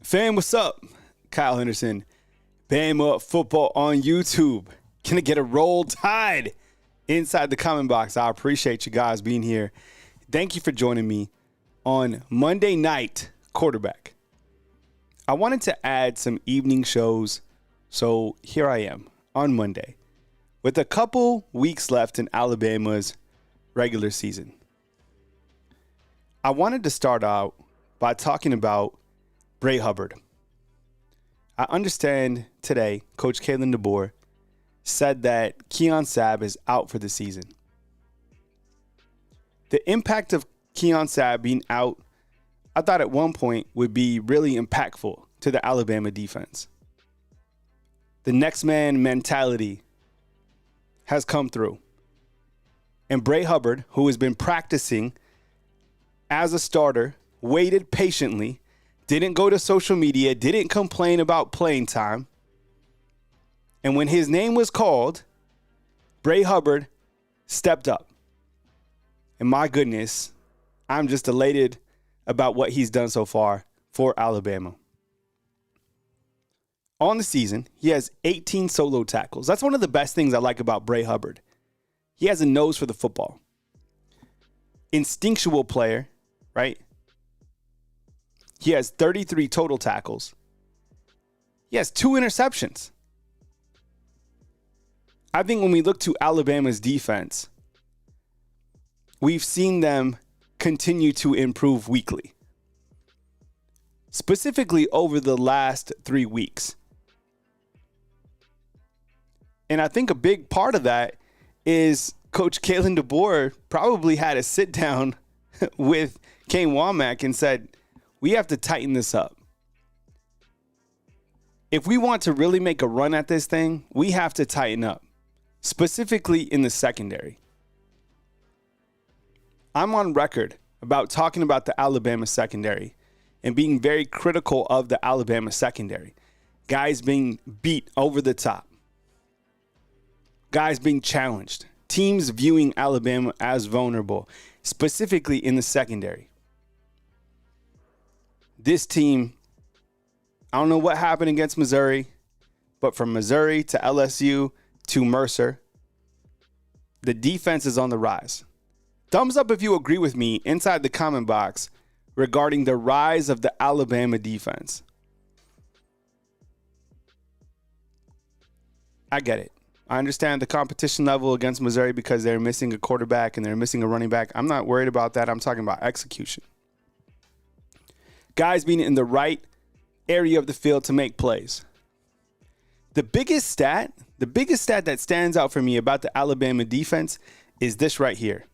Fam, what's up? Kyle Henderson, Bama Football on YouTube. Gonna get a roll tide inside the comment box. I appreciate you guys being here. Thank you for joining me on Monday Night Quarterback. I wanted to add some evening shows, so here I am on Monday with a couple weeks left in Alabama's regular season. I wanted to start out by talking about Bray Hubbard. I understand today Coach Kalen DeBoer said that Keon Sabb is out for the season. The impact of Keon Sabb being out, I thought at one point would be really impactful to the Alabama defense. The next man mentality has come through. And Bray Hubbard, who has been practicing as a starter, waited patiently, didn't go to social media, didn't complain about playing time. And when his name was called, Bray Hubbard stepped up. And my goodness, I'm just elated about what he's done so far for Alabama. On the season, he has 18 solo tackles. That's one of the best things I like about Bray Hubbard. He has a nose for the football. Instinctual player, right? He has 33 total tackles. He has 2 interceptions. I think when we look to Alabama's defense, we've seen them continue to improve weekly. Specifically over the last 3 weeks. And I think a big part of that is Coach Kalen DeBoer probably had a sit down with Kane Womack and said, we have to tighten this up. If we want to really make a run at this thing, we have to tighten up, specifically in the secondary. I'm on record about talking about the Alabama secondary and being very critical of the Alabama secondary. Guys being beat over the top. Guys being challenged. Teams viewing Alabama as vulnerable, specifically in the secondary. This team, I don't know what happened against Missouri, but from Missouri to LSU to Mercer, the defense is on the rise. Thumbs up if you agree with me inside the comment box regarding the rise of the Alabama defense. I get it. I understand the competition level against Missouri because they're missing a quarterback and they're missing a running back. I'm not worried about that. I'm talking about execution. Guys being in the right area of the field to make plays. The biggest stat that stands out for me about the Alabama defense is this right here.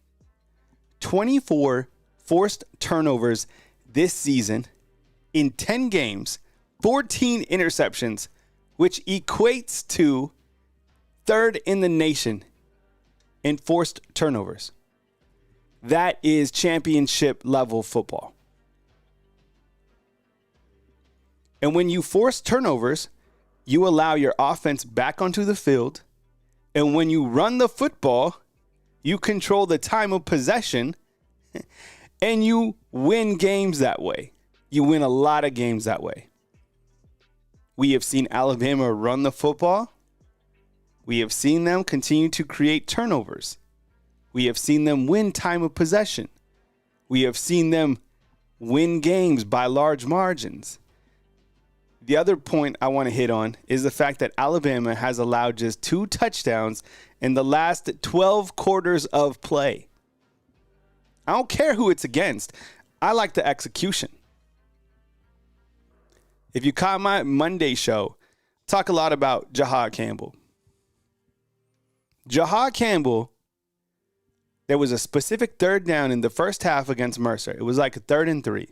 24 forced turnovers this season in 10 games, 14 interceptions, which equates to 3rd in the nation in forced turnovers. That is championship level football. And when you force turnovers, you allow your offense back onto the field. And when you run the football, you control the time of possession and you win games that way. You win a lot of games that way. We have seen Alabama run the football. We have seen them continue to create turnovers. We have seen them win time of possession. We have seen them win games by large margins. The other point I want to hit on is the fact that Alabama has allowed just 2 touchdowns in the last 12 quarters of play. I don't care who it's against. I like the execution. If you caught my Monday show, talk a lot about Jahad Campbell. Jahad Campbell, there was a specific 3rd down in the first half against Mercer. It was like a 3rd and 3.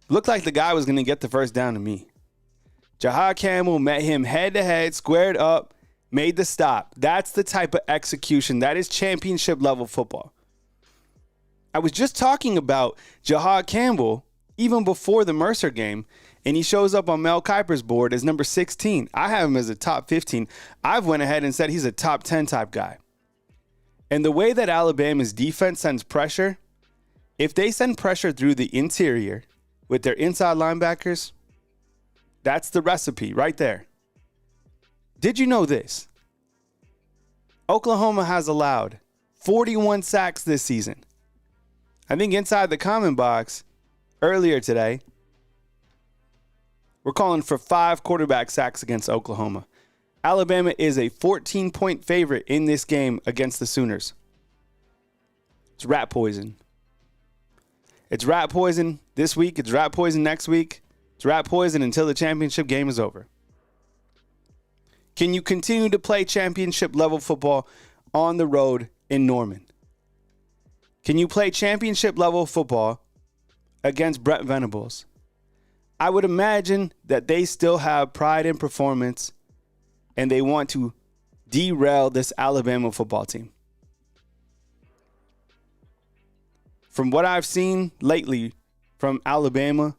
Looked like the guy was going to get the first down to me. Jahad Campbell met him head-to-head, squared up, made the stop. That's the type of execution. That is championship level football. I was just talking about Jahad Campbell even before the Mercer game, and he shows up on Mel Kiper's board as number 16. I have him as a top 15. I've went ahead and said he's a top 10 type guy. And the way that Alabama's defense sends pressure, if they send pressure through the interior with their inside linebackers, That's the recipe right there. Did you know this? Oklahoma has allowed 41 sacks this season. I think inside the comment box earlier today, we're calling for 5 quarterback sacks against Oklahoma. Alabama is a 14-point favorite in this game against the Sooners. It's rat poison. It's rat poison this week. It's rat poison next week. It's rat poison until the championship game is over. Can you continue to play championship level football on the road in Norman? Can you play championship level football against Brent Venables? I would imagine that they still have pride in performance and they want to derail this Alabama football team. From what I've seen lately from Alabama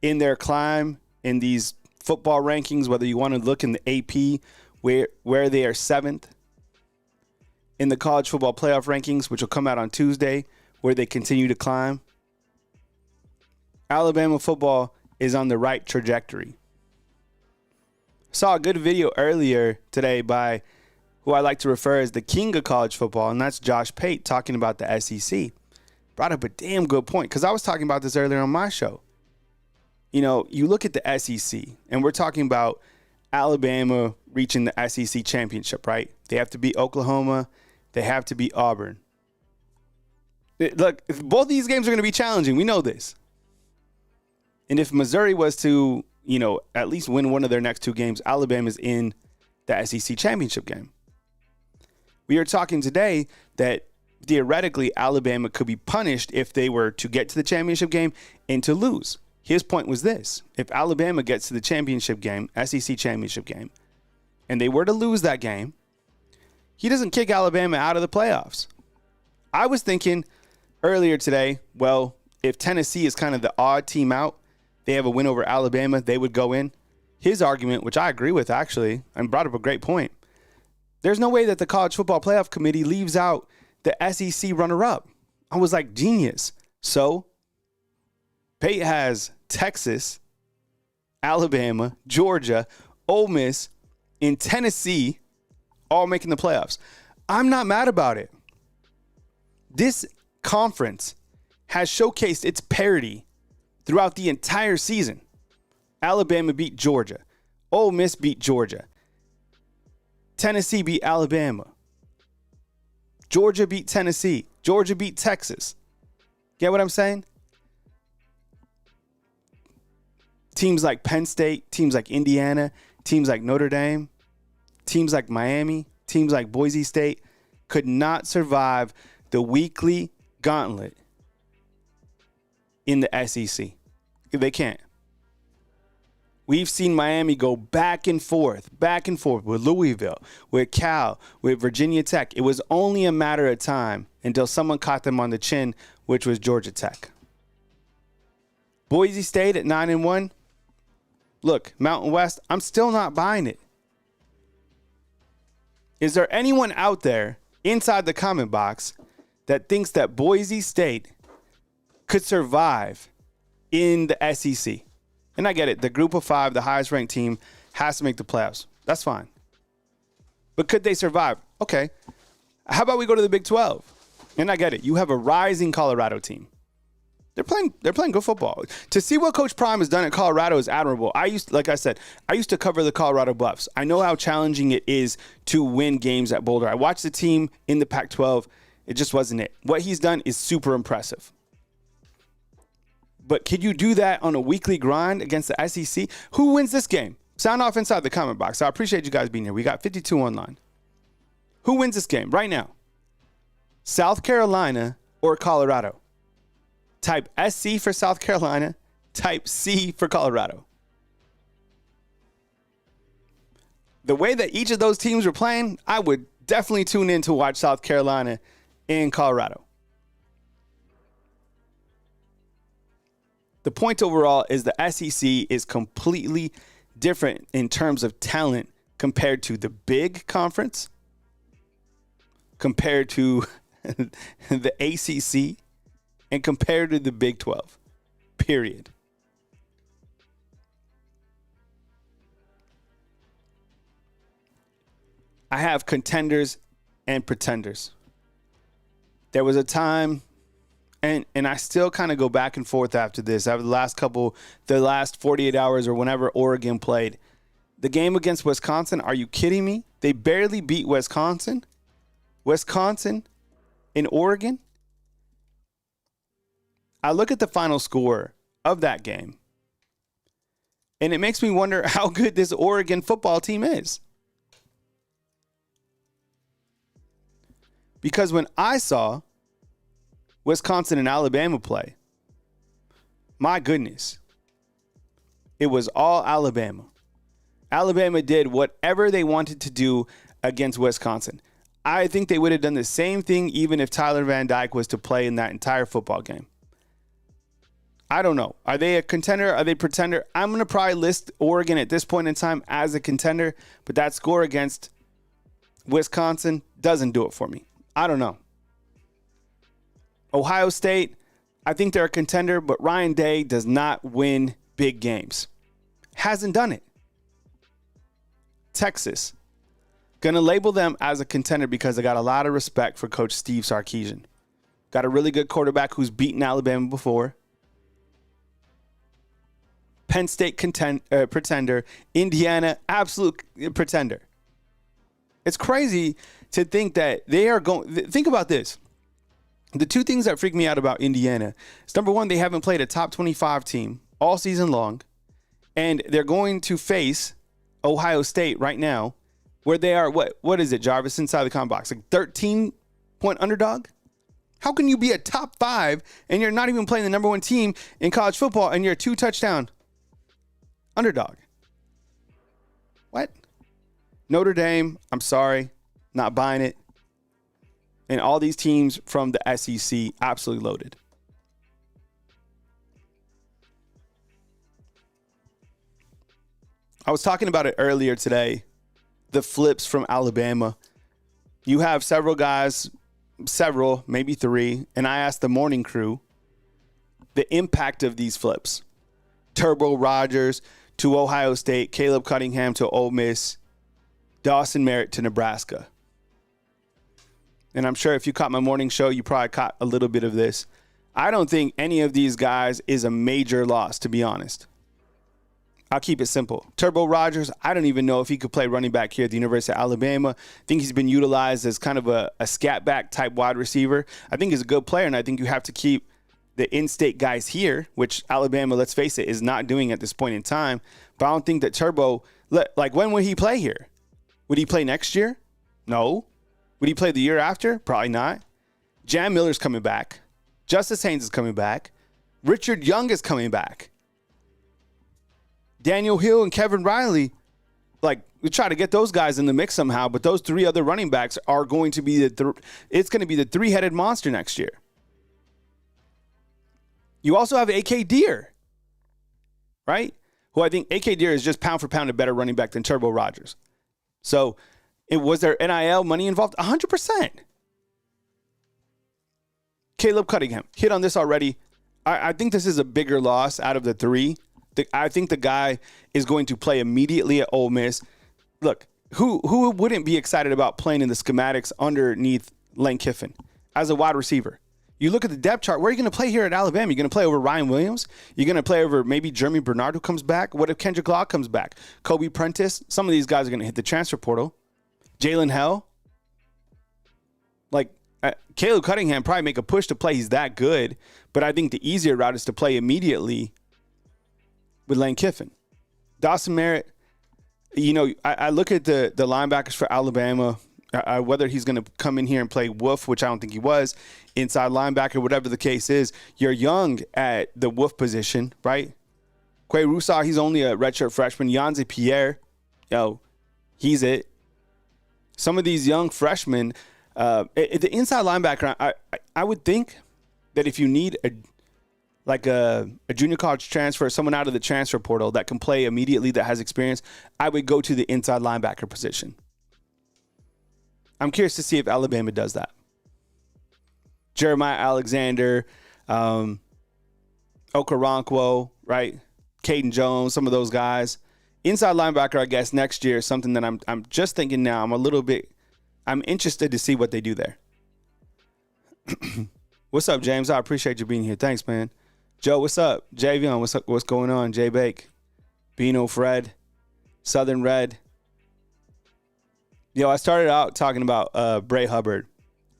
in their climb in these football rankings, whether you want to look in the AP where they are 7th, in the college football playoff rankings, which will come out on Tuesday, where they continue to climb, Alabama football is on the right trajectory. Saw a good video earlier today by who I like to refer as the king of college football, and that's Josh Pate talking about the SEC. Brought up a damn good point because I was talking about this earlier on my show. You know, you look at the SEC, and we're talking about Alabama reaching the SEC championship, right? They have to beat Oklahoma. They have to beat Auburn. Look, both these games are going to be challenging. We know this. And if Missouri was to, at least win one of their next 2 games, Alabama's in the SEC championship game. We are talking today that theoretically Alabama could be punished if they were to get to the championship game and to lose. His point was this: if Alabama gets to the championship game, SEC championship game, and they were to lose that game, he doesn't kick Alabama out of the playoffs. I was thinking earlier today, well, if Tennessee is kind of the odd team out, they have a win over Alabama, they would go in. His argument, which I agree with actually, and brought up a great point, there's no way that the College Football Playoff Committee leaves out the SEC runner-up. I was like, genius. So Pate has Texas, Alabama, Georgia, Ole Miss, and Tennessee all making the playoffs. I'm not mad about it. This conference has showcased its parity throughout the entire season. Alabama beat Georgia. Ole Miss beat Georgia. Tennessee beat Alabama. Georgia beat Tennessee. Georgia beat Texas. Get what I'm saying? Teams like Penn State, teams like Indiana, teams like Notre Dame, teams like Miami, teams like Boise State could not survive the weekly gauntlet in the SEC. They can't. We've seen Miami go back and forth with Louisville, with Cal, with Virginia Tech. It was only a matter of time until someone caught them on the chin, which was Georgia Tech. Boise State at 9-1. Look, Mountain West, I'm still not buying it. Is there anyone out there inside the comment box that thinks that Boise State could survive in the SEC? And I get it. The group of 5, the highest ranked team, has to make the playoffs. That's fine. But could they survive? Okay. How about we go to the Big 12? And I get it. You have a rising Colorado team. They're playing good football. To see what Coach Prime has done at Colorado is admirable. Like I said, I used to cover the Colorado Buffs. I know how challenging it is to win games at Boulder. I watched the team in the Pac-12. It just wasn't it. What he's done is super impressive. But could you do that on a weekly grind against the SEC? Who wins this game? Sound off inside the comment box. I appreciate you guys being here. We got 52 online. Who wins this game right now? South Carolina or Colorado? Type SC for South Carolina. Type C for Colorado. The way that each of those teams were playing, I would definitely tune in to watch South Carolina and Colorado. The point overall is the SEC is completely different in terms of talent compared to the big conference, compared to the ACC, and compared to the Big 12, period. I have contenders and pretenders. There was a time, and I still kind of go back and forth after this. After the last 48 hours or whenever Oregon played. The game against Wisconsin, are you kidding me? They barely beat Wisconsin. Wisconsin in Oregon. I look at the final score of that game, and it makes me wonder how good this Oregon football team is. Because when I saw Wisconsin and Alabama play, my goodness, it was all Alabama. Alabama did whatever they wanted to do against Wisconsin. I think they would have done the same thing even if Tyler Van Dyke was to play in that entire football game. I don't know. Are they a contender? Are they a pretender? I'm going to probably list Oregon at this point in time as a contender, but that score against Wisconsin doesn't do it for me. I don't know. Ohio State, I think they're a contender, but Ryan Day does not win big games. Hasn't done it. Texas, going to label them as a contender because I got a lot of respect for Coach Steve Sarkisian. Got a really good quarterback who's beaten Alabama before. Penn State pretender. Indiana, absolute pretender. It's crazy to think that they are going. Think about this. The two things that freak me out about Indiana is, number one, they haven't played a top 25 team all season long, and they're going to face Ohio State right now, where they are, what is it, Jarvis, inside the comment box? Like 13-point underdog? How can you be a top 5 and you're not even playing the number 1 team in college football and you're a 2-touchdown underdog? What? Notre Dame, I'm sorry, not buying it. And all these teams from the SEC absolutely loaded. I was talking about it earlier today, the flips from Alabama. You have several guys, maybe 3, and I asked the morning crew the impact of these flips. Turbo Rogers to Ohio State, Caleb Cunningham to Ole Miss, Dawson Merritt to Nebraska. And I'm sure if you caught my morning show, you probably caught a little bit of this. I don't think any of these guys is a major loss, to be honest. I'll keep it simple. Turbo Rogers, I don't even know if he could play running back here at the University of Alabama. I think he's been utilized as kind of a scat back type wide receiver. I think he's a good player, and I think you have to keep the in-state guys here, which Alabama, let's face it, is not doing at this point in time. But I don't think that Turbo, like, when would he play here? Would he play next year? No. Would he play the year after? Probably not. Jam Miller's coming back. Justice Haynes is coming back. Richard Young is coming back. Daniel Hill and Kevin Riley, like, we try to get those guys in the mix somehow, but those 3 other running backs are going to be it's going to be the 3-headed monster next year. You also have A.K. Deere, right? Who I think A.K. Deere is just pound for pound a better running back than Turbo Rogers. So, was there NIL money involved? 100%. Caleb Cunningham, hit on this already. I think this is a bigger loss out of the 3. I think the guy is going to play immediately at Ole Miss. Look, who wouldn't be excited about playing in the schematics underneath Lane Kiffin as a wide receiver? You look at the depth chart. Where are you going to play here at Alabama? You're going to play over Ryan Williams? You're going to play over maybe Jeremy Bernard, who comes back? What if Kendrick Law comes back? Kobe Prentice? Some of these guys are going to hit the transfer portal. Jalen Hell? Like, Caleb Cunningham probably make a push to play. He's that good. But I think the easier route is to play immediately with Lane Kiffin. Dawson Merritt, you know, I look at the linebackers for Alabama, whether he's going to come in here and play wolf, which I don't think he was, inside linebacker, whatever the case is. You're young at the wolf position, right? Quay Rusar, he's only a redshirt freshman. Yanzi Pierre, he's it. Some of these young freshmen, the inside linebacker, I would think that if you need a junior college transfer, someone out of the transfer portal that can play immediately, that has experience, I would go to the inside linebacker position. I'm curious to see if Alabama does that. Jeremiah Alexander, Okoronkwo, right? Caden Jones, some of those guys. Inside linebacker, I guess next year is something that I'm just thinking now. I'm interested to see what they do there. What's up, James? I appreciate you being here. Thanks, man. Joe, what's up? Javion, what's up? What's going on? Jay Bake, Bino, Fred, Southern Red. I started out talking about Bray Hubbard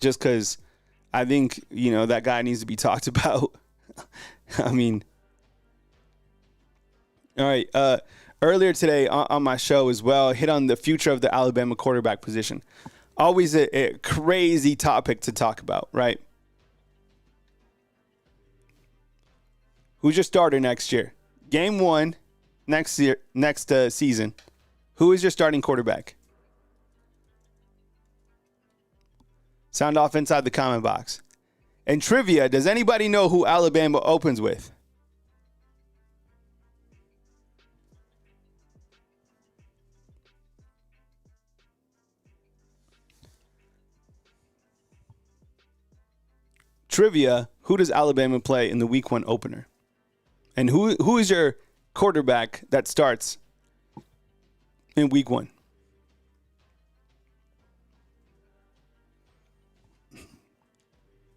just because I think, that guy needs to be talked about. I mean, all right. Earlier today on my show as well, hit on the future of the Alabama quarterback position. Always a crazy topic to talk about, right? Who's your starter next year? Game 1 next season. Who is your starting quarterback? Sound off inside the comment box. And trivia, does anybody know who Alabama opens with? Trivia, who does Alabama play in the week 1 opener? And who is your quarterback that starts in week 1?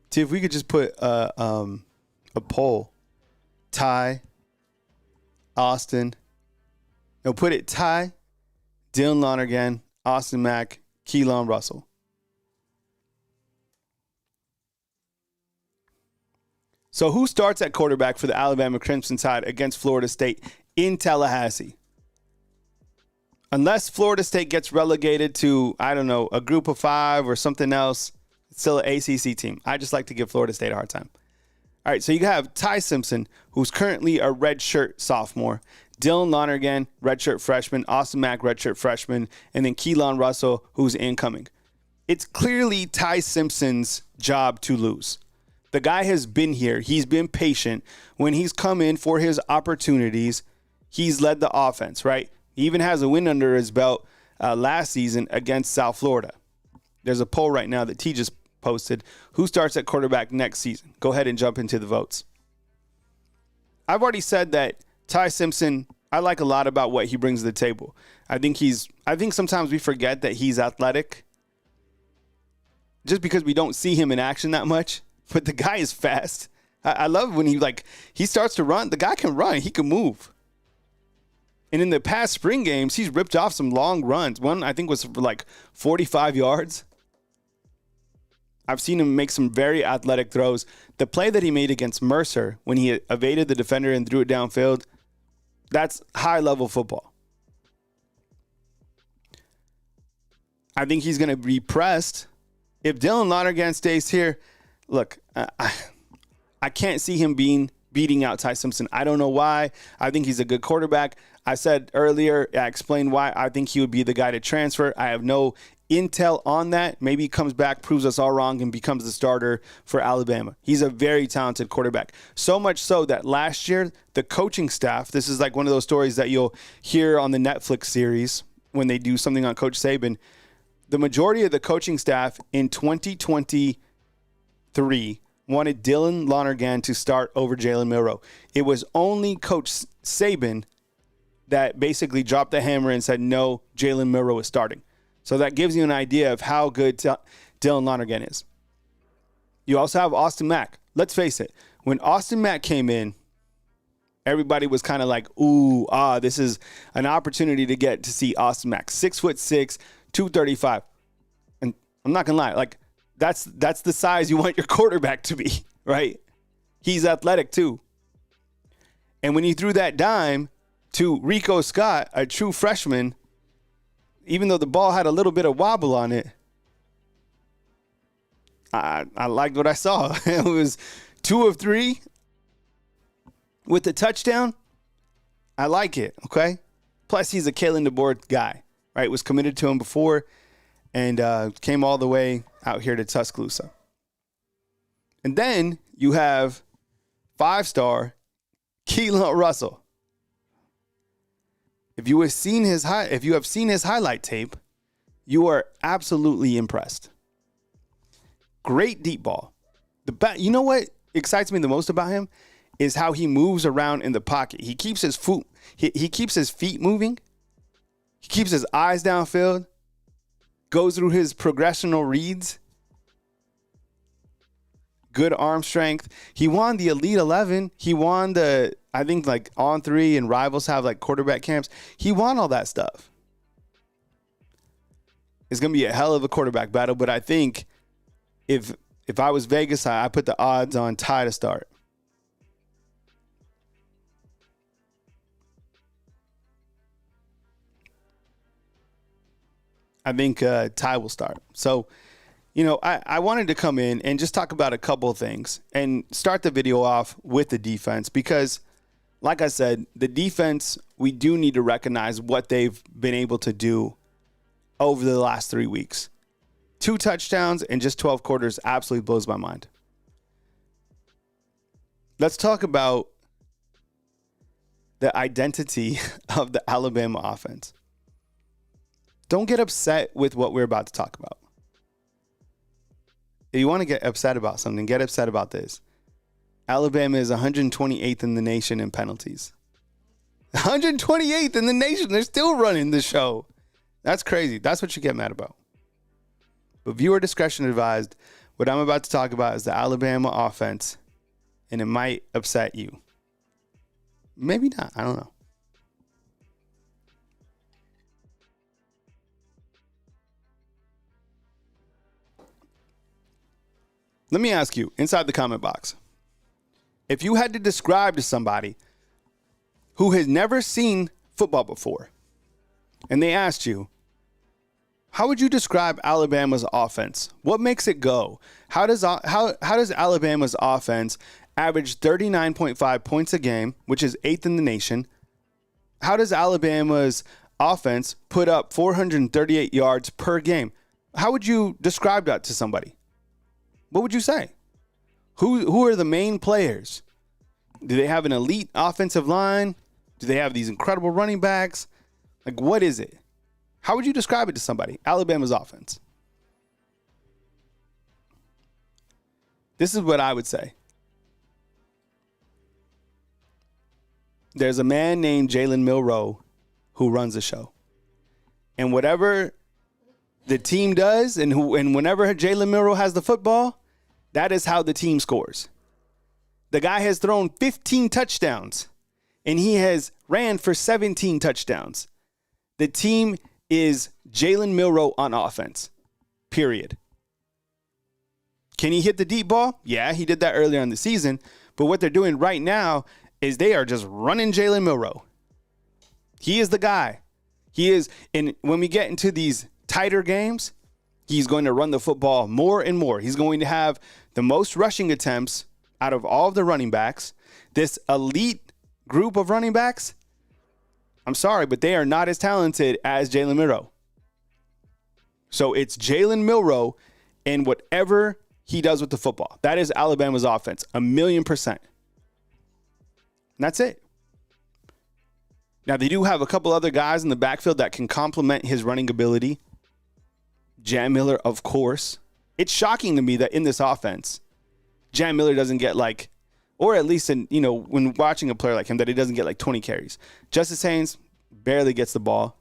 See if we could just put a poll. Ty, Austin. No, put it Ty, Dylan Lonergan, Austin Mack, Keelan Russell. So who starts at quarterback for the Alabama Crimson Tide against Florida State in Tallahassee? Unless Florida State gets relegated to, I don't know, a group of 5 or something else, it's still an ACC team. I just like to give Florida State a hard time. All right, so you have Ty Simpson, who's currently a redshirt sophomore, Dylan Lonergan, redshirt freshman, Austin Mack, redshirt freshman, and then Keelan Russell, who's incoming. It's clearly Ty Simpson's job to lose. The guy has been here. He's been patient. When he's come in for his opportunities, he's led the offense, right? He even has a win under his belt last season against South Florida. There's a poll right now that T just posted. Who starts at quarterback next season? Go ahead and jump into the votes. I've already said that Ty Simpson, I like a lot about what he brings to the table. I think sometimes we forget that he's athletic just because we don't see him in action that much. But the guy is fast. I love when he starts to run. The guy can run. He can move. And in the past spring games, he's ripped off some long runs. One, I think, was for like 45 yards. I've seen him make some very athletic throws. The play that he made against Mercer when he evaded the defender and threw it downfield, that's high-level football. I think he's going to be pressed. If Dylan Lonergan stays here, look, I can't see him beating out Ty Simpson. I don't know why. I think he's a good quarterback. I said earlier, I explained why I think he would be the guy to transfer. I have no intel on that. Maybe he comes back, proves us all wrong, and becomes the starter for Alabama. He's a very talented quarterback. So much so that last year, the coaching staff, this is like one of those stories that you'll hear on the Netflix series when they do something on Coach Saban. The majority of the coaching staff in 2023 wanted Dylan Lonergan to start over Jalen Milroe. It was only Coach Saban that basically dropped the hammer and said, no, Jalen Milroe is starting. So that gives you an idea of how good Dylan Lonergan is. You also have Austin Mack. Let's face it. When Austin Mack came in, everybody was kind of like, this is an opportunity to get to see Austin Mack. 6'6", 235. And I'm not going to lie, that's the size you want your quarterback to be, right? He's athletic too. And when he threw that dime to Rico Scott, a true freshman, even though the ball had a little bit of wobble on it, I liked what I saw. It was 2 of 3 with the touchdown. I like it, okay? Plus, he's a Kalen DeBoer guy, right? Was committed to him before and came all the way out here to Tuscaloosa. And then you have 5-star Keelan Russell. If you have seen his highlight tape, you are absolutely impressed. Great deep ball. You know what excites me the most about him is how he moves around in the pocket. He keeps his feet moving, He keeps his eyes downfield, goes through his progressional reads, good arm strength. He won the Elite 11. He won I think like On 3 and Rivals have like quarterback camps. He won all that stuff. It's going to be a hell of a quarterback battle, but I think if I was Vegas, I put the odds on Ty to start. I think Ty will start. So, I wanted to come in and just talk about a couple of things and start the video off with the defense because, like I said, the defense, we do need to recognize what they've been able to do over the last 3 weeks. 2 touchdowns in just 12 quarters absolutely blows my mind. Let's talk about the identity of the Alabama offense. Don't get upset with what we're about to talk about. If you want to get upset about something, get upset about this. Alabama is 128th in the nation in penalties. 128th in the nation. They're still running the show. That's crazy. That's what you get mad about. But viewer discretion advised. What I'm about to talk about is the Alabama offense, and it might upset you. Maybe not. I don't know. Let me ask you, inside the comment box, if you had to describe to somebody who has never seen football before, and they asked you, how would you describe Alabama's offense? What makes it go? How does Alabama's offense average 39.5 points a game, which is 8th in the nation? How does Alabama's offense put up 438 yards per game? How would you describe that to somebody? What would you say? Who are the main players? Do they have an elite offensive line? Do they have these incredible running backs? Like, what is it? How would you describe it to somebody? Alabama's offense. This is what I would say. There's a man named Jalen Milroe who runs the show. And whatever the team does and whenever Jalen Milroe has the football, that is how the team scores. The guy has thrown 15 touchdowns and he has ran for 17 touchdowns. The team is Jalen Milroe on offense, period. Can he hit the deep ball? Yeah, he did that earlier in the season. But what they're doing right now is they are just running Jalen Milroe. He is the guy. He is, and when we get into these tighter games, he's going to run the football more and more. He's going to have the most rushing attempts out of all of the running backs. This elite group of running backs, I'm sorry, but they are not as talented as Jalen Milroe. So it's Jalen Milroe and whatever he does with the football. That is Alabama's offense, 1,000,000%. And that's it. Now, they do have a couple other guys in the backfield that can complement his running ability. Jam Miller, of course. It's shocking to me that in this offense, Jam Miller doesn't get or at least when watching a player like him, that he doesn't get 20 carries. Justice Haynes barely gets the ball.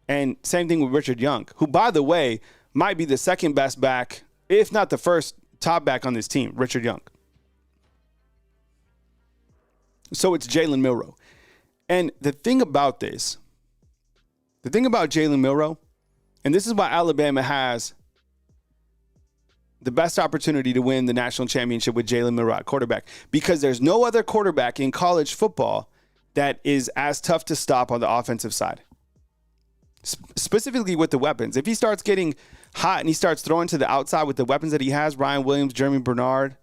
And same thing with Richard Young, who, by the way, might be the second best back, if not the first top back on this team, Richard Young. So it's Jalen Milroe. And the thing about Jalen Milroe, and this is why Alabama has the best opportunity to win the national championship with Jalen Milroe at quarterback, because there's no other quarterback in college football that is as tough to stop on the offensive side, specifically with the weapons. If he starts getting hot and he starts throwing to the outside with the weapons that he has, Ryan Williams, Jeremy Bernard,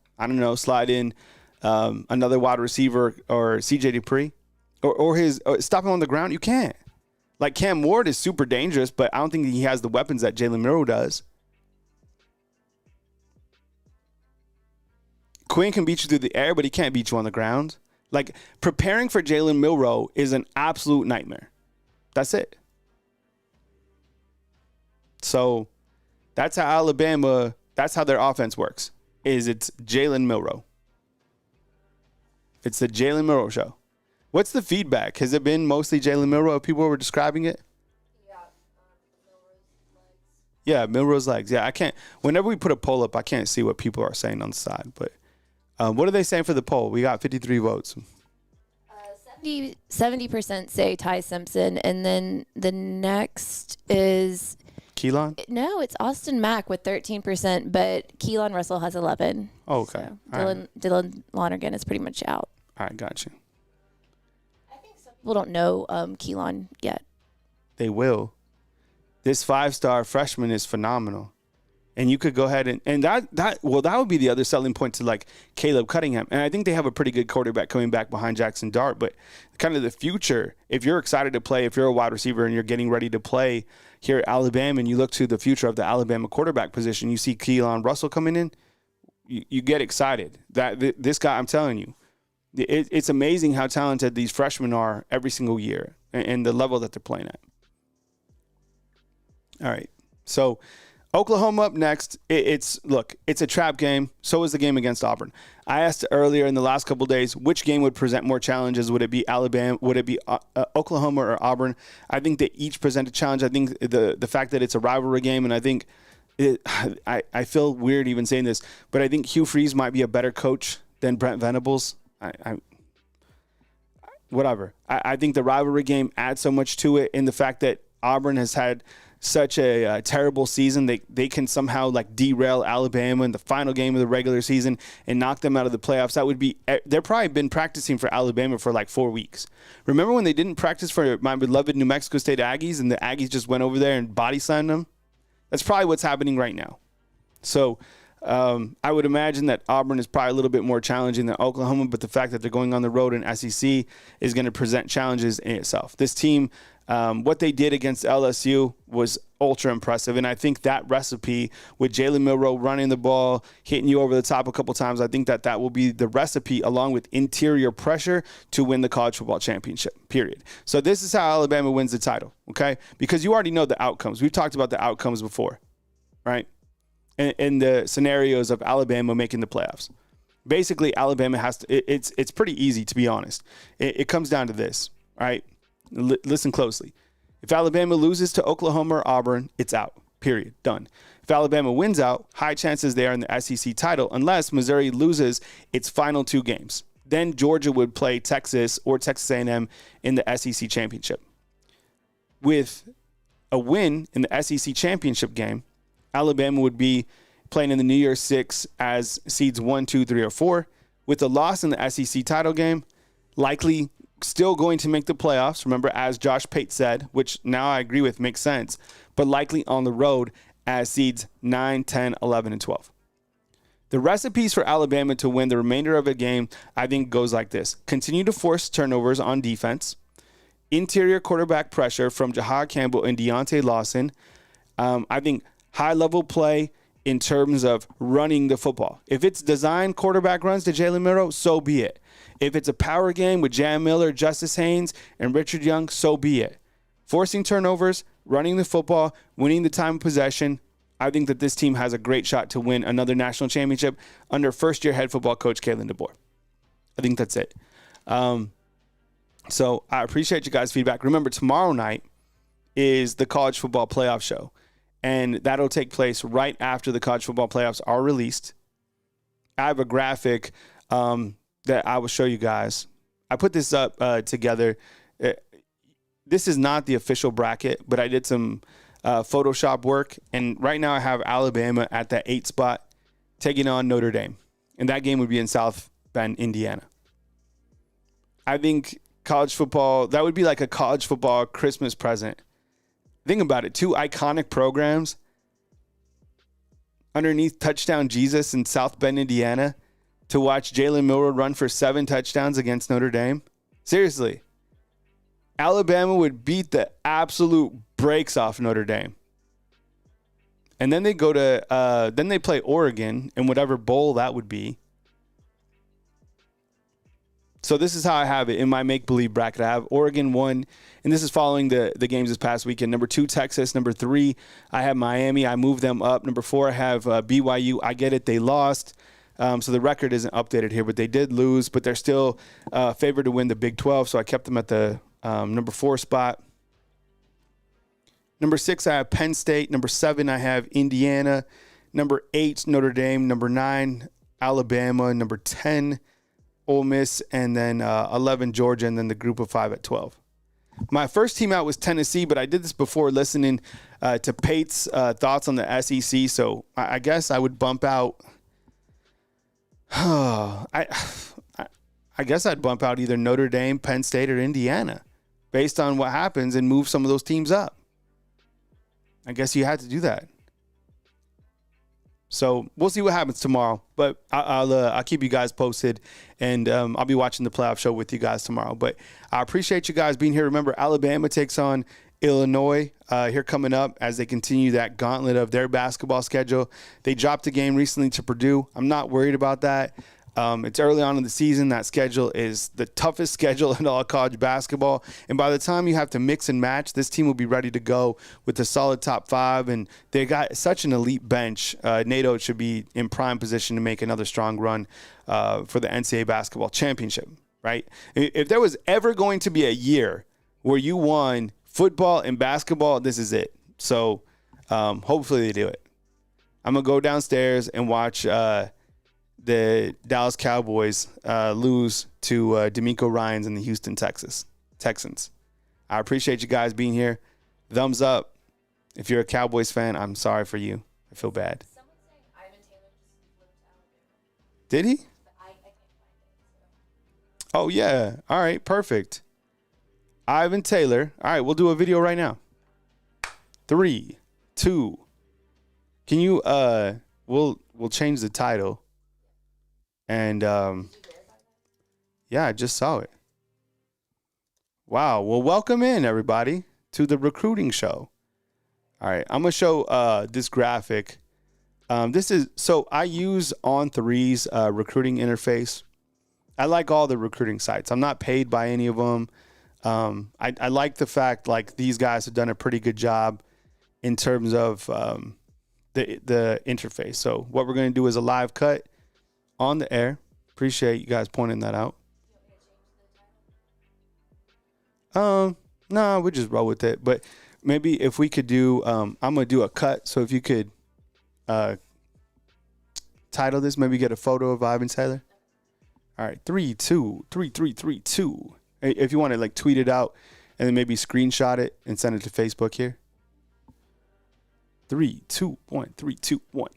slide in another wide receiver or CJ Dupree, or stop him on the ground, you can't. Like, Cam Ward is super dangerous, but I don't think he has the weapons that Jalen Milroe does. Quinn can beat you through the air, but he can't beat you on the ground. Like, preparing for Jalen Milroe is an absolute nightmare. That's it. So that's how their offense works, it's Jalen Milroe. It's the Jalen Milroe show. What's the feedback? Has it been mostly Jalen Milroe? People were describing it? Yeah, Milrose legs. Yeah, I can't. Whenever we put a poll up, I can't see what people are saying on the side. But what are they saying for the poll? We got 53 votes. 70% say Ty Simpson, and then the next is Keelan? No, it's Austin Mack with 13%, but Keelan Russell has 11. Oh, okay. So Dylan Lonergan is pretty much out. All right, got you. I think some people don't know Keelan yet. They will. This 5-star freshman is phenomenal. And you could go ahead and that would be the other selling point to like Caleb Cunningham. And I think they have a pretty good quarterback coming back behind Jackson Dart. But kind of the future, if you're excited to play, if you're a wide receiver and you're getting ready to play here at Alabama and you look to the future of the Alabama quarterback position, you see Keelan Russell coming in, you get excited. This guy, I'm telling you, it's amazing how talented these freshmen are every single year and the level that they're playing at. All right. So Oklahoma up next. It's a trap game. So is the game against Auburn. I asked earlier in the last couple of days which game would present more challenges. Would it be Alabama? Would it be Oklahoma or Auburn? I think they each present a challenge. I think the fact that it's a rivalry game, and I think I feel weird even saying this, but I think Hugh Freeze might be a better coach than Brent Venables. Whatever. I think the rivalry game adds so much to it in the fact that Auburn has had such a terrible season. They can somehow like derail Alabama in the final game of the regular season and knock them out of the playoffs. That would be, they're probably been practicing for Alabama for like 4 weeks. Remember when they didn't practice for my beloved New Mexico State Aggies and the Aggies just went over there and body slammed them? That's probably what's happening right now. So I would imagine that Auburn is probably a little bit more challenging than Oklahoma, but the fact that they're going on the road in SEC is going to present challenges in itself. This team, what they did against LSU was ultra impressive, and I think that recipe with Jalen Milroe running the ball, hitting you over the top a couple times, I think that will be the recipe along with interior pressure to win the college football championship, period. So this is how Alabama wins the title, okay? Because you already know the outcomes. We've talked about the outcomes before, right? In the scenarios of Alabama making the playoffs. Basically, Alabama has to, it's pretty easy, to be honest. It comes down to this, all right? Listen closely. If Alabama loses to Oklahoma or Auburn, it's out, period, done. If Alabama wins out, high chances they are in the SEC title unless Missouri loses its final 2 games. Then Georgia would play Texas or Texas A&M in the SEC championship. With a win in the SEC championship game, Alabama would be playing in the New Year's Six as seeds 1, 2, 3, or 4. With a loss in the SEC title game, likely still going to make the playoffs. Remember, as Josh Pate said, which now I agree with makes sense, but likely on the road as seeds 9, 10, 11, and 12. The recipes for Alabama to win the remainder of a game, I think, goes like this. Continue to force turnovers on defense. Interior quarterback pressure from Jahad Campbell and Deontay Lawson. I think high-level play in terms of running the football. If it's designed quarterback runs to Jalen Milroe, so be it. If it's a power game with Jam Miller, Justice Haynes, and Richard Young, so be it. Forcing turnovers, running the football, winning the time of possession, I think that this team has a great shot to win another national championship under first-year head football coach Kalen DeBoer. I think that's it. So I appreciate you guys' feedback. Remember, tomorrow night is the college football playoff show. And that'll take place right after the college football playoffs are released. I have a graphic that I will show you guys. I put this up together. This is not the official bracket, but I did some Photoshop work. And right now I have Alabama at that 8 spot taking on Notre Dame. And that game would be in South Bend, Indiana. I think college football, that would be like a college football Christmas present. Think about it. 2 iconic programs underneath Touchdown Jesus in South Bend, Indiana, to watch Jalen Milroe run for 7 touchdowns against Notre Dame. Seriously. Alabama would beat the absolute brakes off Notre Dame. And then they go to, then they play Oregon in whatever bowl that would be. So this is how I have it in my make-believe bracket. I have Oregon 1, and this is following the games this past weekend. Number 2, Texas. Number 3, I have Miami. I moved them up. Number 4, I have BYU. I get it. They lost. So the record isn't updated here, but they did lose. But they're still favored to win the Big 12, so I kept them at the number 4 spot. Number 6, I have Penn State. Number 7, I have Indiana. Number 8, Notre Dame. Number 9, Alabama. Number 10, Ole Miss. And then 11, Georgia. And then the group of 5 at 12. My first team out was Tennessee, but I did this before listening to Pate's thoughts on the SEC. So I guess I would bump out. I guess I'd bump out either Notre Dame, Penn State, or Indiana based on what happens and move some of those teams up. I guess you had to do that. So we'll see what happens tomorrow, but I'll keep you guys posted, and I'll be watching the playoff show with you guys tomorrow. But I appreciate you guys being here. Remember, Alabama takes on Illinois here coming up as they continue that gauntlet of their basketball schedule. They dropped a game recently to Purdue. I'm not worried about that. It's early on in the season. That schedule is the toughest schedule in all college basketball. And by the time you have to mix and match, this team will be ready to go with a solid top 5. And they got such an elite bench. NATO should be in prime position to make another strong run for the NCAA basketball championship, right? If there was ever going to be a year where you won football and basketball, this is it. So hopefully they do it. I'm going to go downstairs and watch the Dallas Cowboys lose to D'Amico Ryans and the Houston Texans. I appreciate you guys being here. Thumbs up. If you're a Cowboys fan, I'm sorry for you. I feel bad. Someone's saying Ivan Taylor just flipped Alabama. Did he? But I can't find it. So. Oh, yeah. All right. Perfect. Ivan Taylor. All right. We'll do a video right now. 3, 2. Can you, we'll change the title. And, yeah, I just saw it. Wow. Well, welcome in, everybody, to the recruiting show. All right. I'm going to show this graphic. So I use On3's recruiting interface. I like all the recruiting sites. I'm not paid by any of them. I like the fact, like, these guys have done a pretty good job in terms of the interface. So what we're going to do is a live cut on the air. Appreciate you guys pointing that out. No, we just roll with it. But maybe if we could do, I'm gonna do a cut. So if you could title this, maybe get a photo of Ivan Taylor. All right, 3, 2, 3, 3, 3, 2. If you want to like tweet it out and then maybe screenshot it and send it to Facebook here. 3, 2, 1, 3, 2, 1.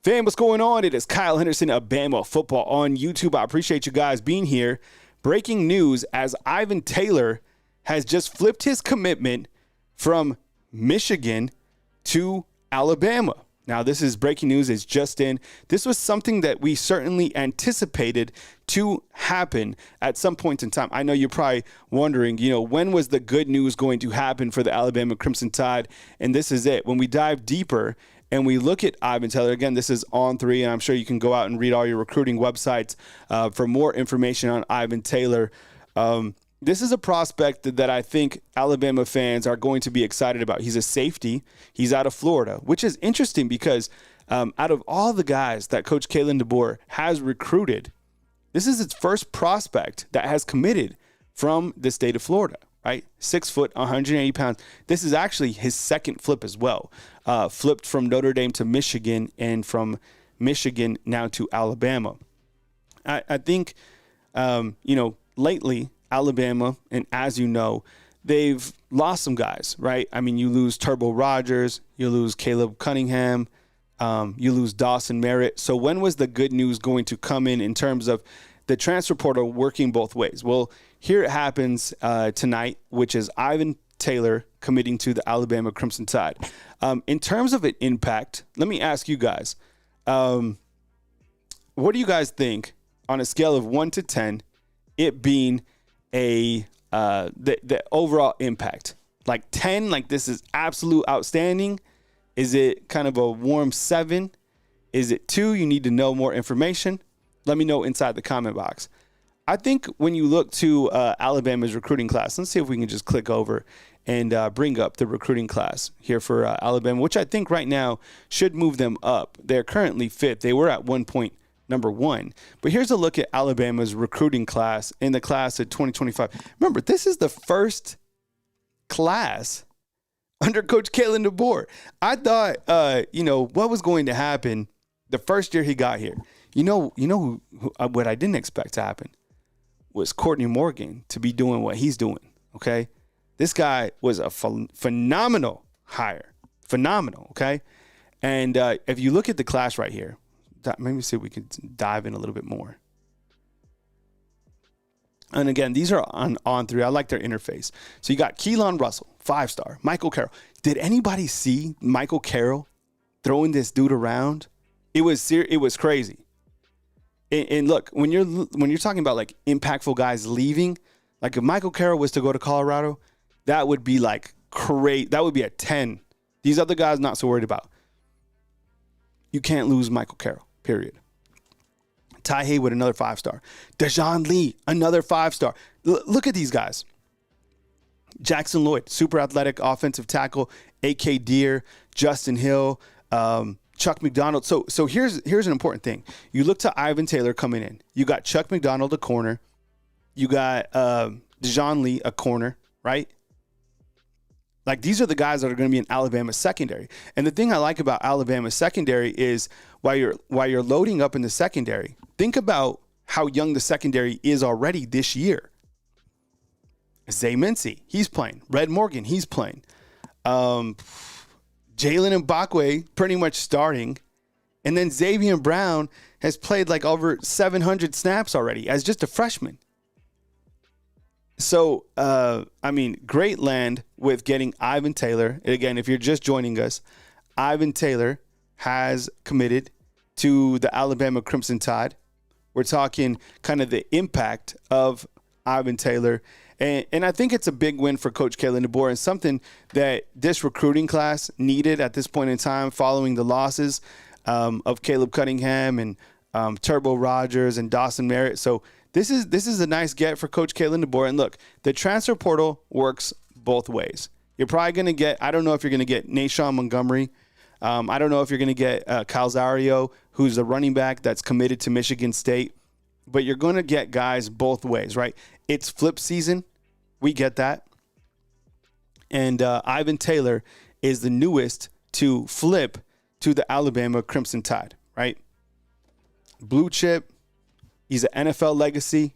Fam, what's going on? It is Kyle Henderson of Bama Football on YouTube. I appreciate you guys being here. Breaking news as Ivan Taylor has just flipped his commitment from Michigan to Alabama. Now, this is breaking news. It's just in. This was something that we certainly anticipated to happen at some point in time. I know you're probably wondering, when was the good news going to happen for the Alabama Crimson Tide? And this is it. When we dive deeper and we look at Ivan Taylor, again, this is On3, and I'm sure you can go out and read all your recruiting websites for more information on Ivan Taylor. This is a prospect that I think Alabama fans are going to be excited about. He's a safety. He's out of Florida, which is interesting because out of all the guys that Coach Kalen DeBoer has recruited, this is its first prospect that has committed from the state of Florida, right? 6 foot, 180 pounds. This is actually his second flip as well. Flipped from Notre Dame to Michigan and from Michigan now to Alabama. I think, lately, Alabama, and as you know, they've lost some guys, right? I mean, you lose Turbo Rogers, you lose Caleb Cunningham, you lose Dawson Merritt. So when was the good news going to come in terms of the transfer portal working both ways? Well, here it happens tonight, which is Ivan Taylor committing to the Alabama Crimson Tide. In terms of an impact, let me ask you guys, what do you guys think on a scale of 1 to 10, it being the overall impact? Like 10, like this is absolute outstanding. Is it kind of a warm 7? Is it 2? You need to know more information. Let me know inside the comment box. I think when you look to Alabama's recruiting class, let's see if we can just click over and bring up the recruiting class here for Alabama, which I think right now should move them up. They're currently 5th. They were at one point number 1. But here's a look at Alabama's recruiting class in the class of 2025. Remember, this is the first class under Coach Kalen DeBoer. I thought, what was going to happen the first year he got here. What I didn't expect to happen was Courtney Morgan to be doing what he's doing, okay? This guy was a phenomenal hire. Phenomenal, okay? And if you look at the class right here, maybe see if we can dive in a little bit more. And again, these are on three. I like their interface. So you got Keelan Russell, 5-star. Michael Carroll. Did anybody see Michael Carroll throwing this dude around? It was crazy. And look, when you're talking about like impactful guys leaving, like if Michael Carroll was to go to Colorado, that would be like great. That would be a 10. These other guys not so worried about. You can't lose Michael Carroll, period. Ty Haywood, another 5-star. Dejon Lee, another 5-star. Look at these guys. Jackson Lloyd, super athletic offensive tackle. A.K. Deere, Justin Hill, Chuck McDonald. So here's an important thing. You look to Ivan Taylor coming in. You got Chuck McDonald, a corner. You got Dejon Lee, a corner, right? Like, these are the guys that are going to be in Alabama's secondary. And the thing I like about Alabama's secondary is while you're loading up in the secondary, think about how young the secondary is already this year. Zay Mincy, he's playing. Red Morgan, he's playing. Jalen Mbakwe, pretty much starting. And then Xavier Brown has played like over 700 snaps already as just a freshman. So, great land with getting Ivan Taylor. And again, if you're just joining us, Ivan Taylor has committed to the Alabama Crimson Tide. We're talking kind of the impact of Ivan Taylor. And I think it's a big win for Coach Kalen DeBoer and something that this recruiting class needed at this point in time following the losses of Caleb Cunningham and Turbo Rogers and Dawson Merritt. So this is a nice get for Coach Kalen DeBoer. And look, the transfer portal works both ways. You're probably going to get, I don't know if you're going to get Nashawn Montgomery. I don't know if you're going to get Kyle Zario, who's a running back that's committed to Michigan State. But you're going to get guys both ways, right? It's flip season. We get that. And Ivan Taylor is the newest to flip to the Alabama Crimson Tide, right? Blue chip. He's an NFL legacy.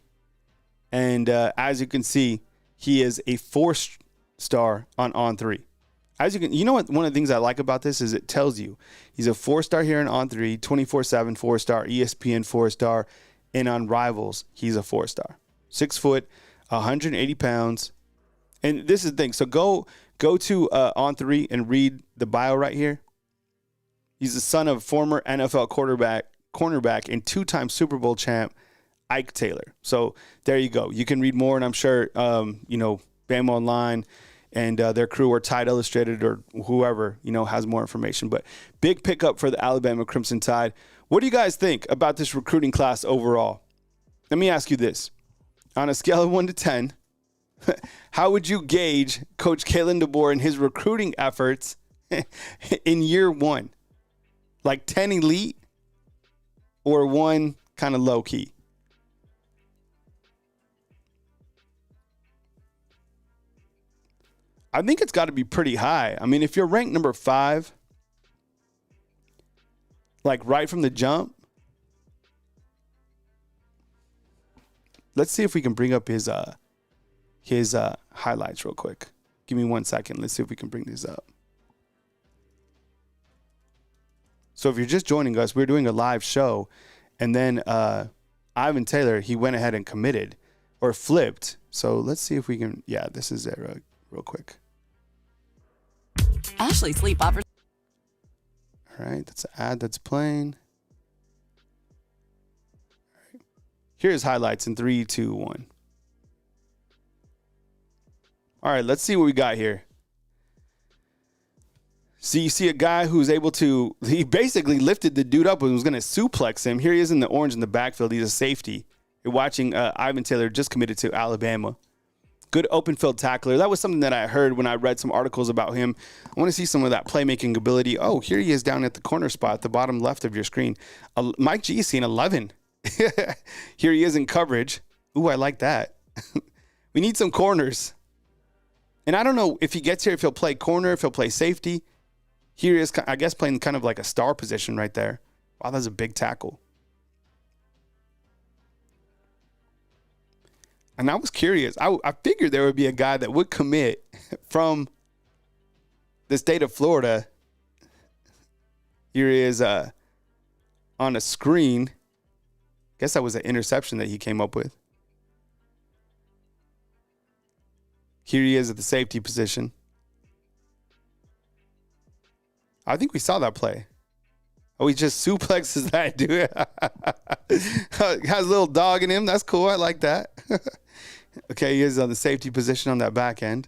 And as you can see, he is a 4-star on three. As you know what? One of the things I like about this is it tells you he's a 4-star here in on three, 24/7 4-star, ESPN 4-star, and on Rivals he's a 4-star. 6 foot, 180 pounds, and this is the thing. So go to on three and read the bio right here. He's the son of former NFL cornerback, and 2-time Super Bowl champ Ike Taylor. So there you go. You can read more, and I'm sure Bama Online and their crew or Tide Illustrated or whoever, has more information. But big pickup for the Alabama Crimson Tide. What do you guys think about this recruiting class overall? Let me ask you this. On a scale of 1 to 10, how would you gauge Coach Kalen DeBoer and his recruiting efforts in year one? Like 10 elite or 1 kind of low key? I think it's got to be pretty high. I mean, if you're ranked number 5, like right from the jump, let's see if we can bring up his highlights real quick. Give me 1 second. Let's see if we can bring these up. So if you're just joining us, we're doing a live show, and then Ivan Taylor, he went ahead and committed or flipped. So let's see if we can. Yeah, this is it real quick. Ashley Sleep offers. All right, that's an ad that's playing. All right. Here's highlights in 3, 2, 1. All right, let's see what we got here. So you see a guy who's able to, he basically lifted the dude up and was going to suplex him. Here he is in the orange in the backfield. He's a safety. You're watching Ivan Taylor, just committed to Alabama. Good open field tackler. That was something that I heard when I read some articles about him. I want to see some of that playmaking ability. Oh, here he is down at the corner spot, the bottom left of your screen. Mike G is seeing 11. Here he is in coverage. Ooh, I like that. We need some corners. And I don't know if he gets here, if he'll play corner, if he'll play safety. Here he is, I guess, playing kind of like a star position right there. Wow, that's a big tackle. And I was curious. I figured there would be a guy that would commit from the state of Florida. Here he is on a screen. Guess that was an interception that he came up with. Here he is at the safety position. I think we saw that play. Oh, he just suplexes that dude. Has a little dog in him. That's cool. I like that. Okay, he is on the safety position on that back end.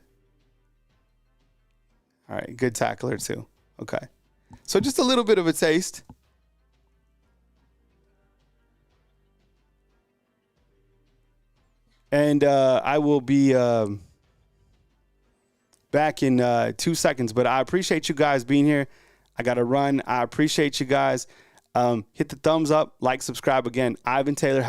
All right, good tackler too. Okay. So just a little bit of a taste. And I will be back in 2 seconds. But I appreciate you guys being here. I got to run. I appreciate you guys. Hit the thumbs up, like, subscribe again. Ivan Taylor.